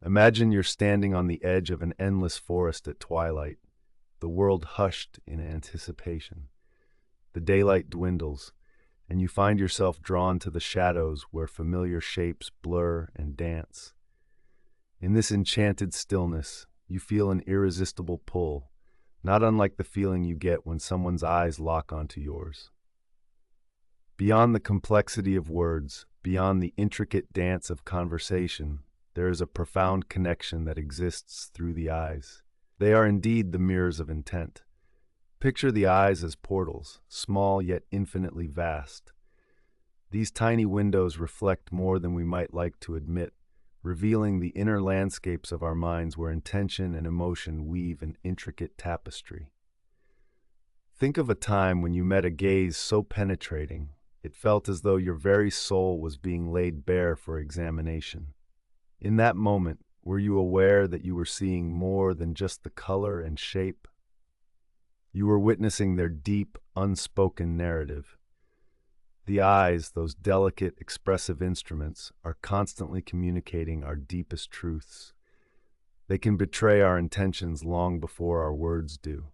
Imagine you're standing on the edge of an endless forest at twilight, the world hushed in anticipation. The daylight dwindles, and you find yourself drawn to the shadows where familiar shapes blur and dance. In this enchanted stillness, you feel an irresistible pull, not unlike the feeling you get when someone's eyes lock onto yours. Beyond the complexity of words, beyond the intricate dance of conversation, there is a profound connection that exists through the eyes. They are indeed the mirrors of intent. Picture the eyes as portals, small yet infinitely vast. These tiny windows reflect more than we might like to admit, revealing the inner landscapes of our minds where intention and emotion weave an intricate tapestry. Think of a time when you met a gaze so penetrating, it felt as though your very soul was being laid bare for examination. In that moment, were you aware that you were seeing more than just the color and shape? You were witnessing their deep, unspoken narrative. The eyes, those delicate, expressive instruments, are constantly communicating our deepest truths. They can betray our intentions long before our words do.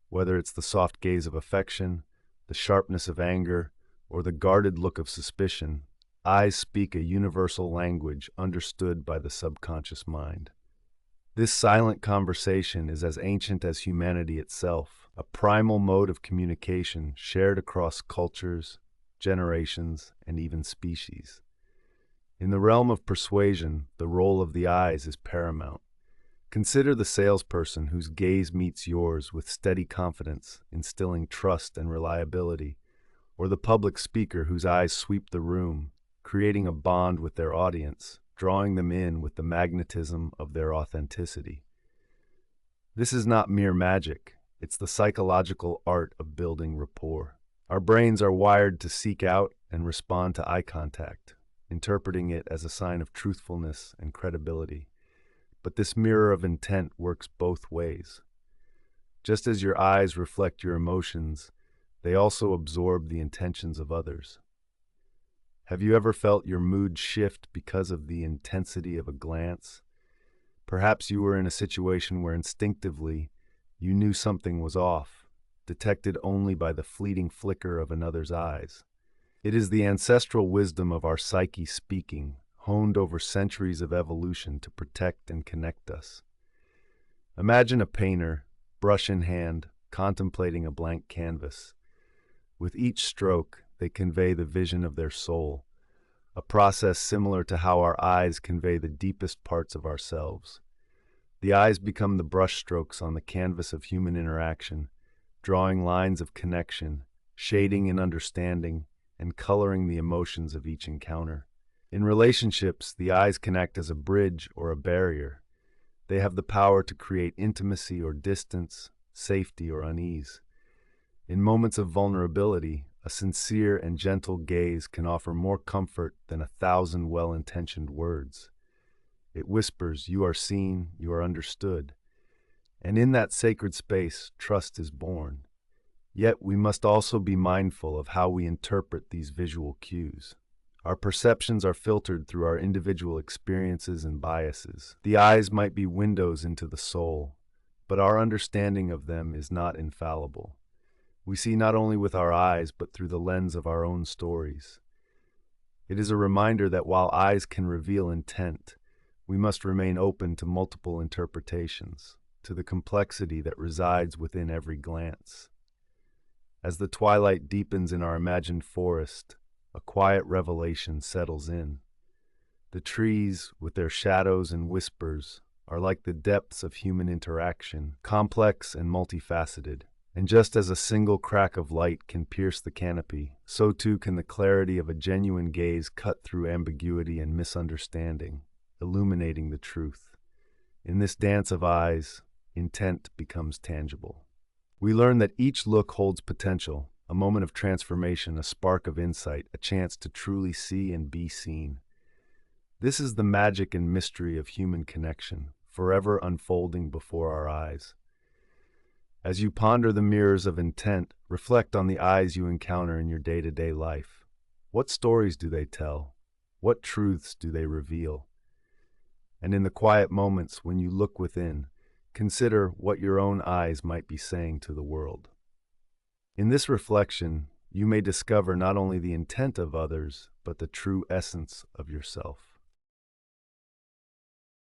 Whether it's the soft gaze of affection, the sharpness of anger, or the guarded look of suspicion, eyes speak a universal language understood by the subconscious mind. This silent conversation is as ancient as humanity itself, a primal mode of communication shared across cultures, generations, and even species. In the realm of persuasion, the role of the eyes is paramount. Consider the salesperson whose gaze meets yours with steady confidence, instilling trust and reliability, or the public speaker whose eyes sweep the room, creating a bond with their audience, drawing them in with the magnetism of their authenticity. This is not mere magic, it's the psychological art of building rapport. Our brains are wired to seek out and respond to eye contact, interpreting it as a sign of truthfulness and credibility. But this mirror of intent works both ways. Just as your eyes reflect your emotions, they also absorb the intentions of others. Have you ever felt your mood shift because of the intensity of a glance? Perhaps you were in a situation where instinctively you knew something was off, detected only by the fleeting flicker of another's eyes. It is the ancestral wisdom of our psyche speaking, honed over centuries of evolution to protect and connect us. Imagine a painter, brush in hand, contemplating a blank canvas. With each stroke, they convey the vision of their soul, a process similar to how our eyes convey the deepest parts of ourselves. The eyes become the brushstrokes on the canvas of human interaction, drawing lines of connection, shading in understanding, and coloring the emotions of each encounter. In relationships, the eyes can act as a bridge or a barrier. They have the power to create intimacy or distance, safety or unease. In moments of vulnerability, a sincere and gentle gaze can offer more comfort than 1,000 well-intentioned words. It whispers, "You are seen, you are understood." And in that sacred space, trust is born. Yet we must also be mindful of how we interpret these visual cues. Our perceptions are filtered through our individual experiences and biases. The eyes might be windows into the soul, but our understanding of them is not infallible. We see not only with our eyes, but through the lens of our own stories. It is a reminder that while eyes can reveal intent, we must remain open to multiple interpretations, to the complexity that resides within every glance. As the twilight deepens in our imagined forest, a quiet revelation settles in. The trees, with their shadows and whispers, are like the depths of human interaction, complex and multifaceted. And just as a single crack of light can pierce the canopy, so too can the clarity of a genuine gaze cut through ambiguity and misunderstanding, illuminating the truth. In this dance of eyes, intent becomes tangible. We learn that each look holds potential, a moment of transformation, a spark of insight, a chance to truly see and be seen. This is the magic and mystery of human connection, forever unfolding before our eyes. As you ponder the mirrors of intent, reflect on the eyes you encounter in your day-to-day life. What stories do they tell? What truths do they reveal? And in the quiet moments when you look within, consider what your own eyes might be saying to the world. In this reflection, you may discover not only the intent of others, but the true essence of yourself.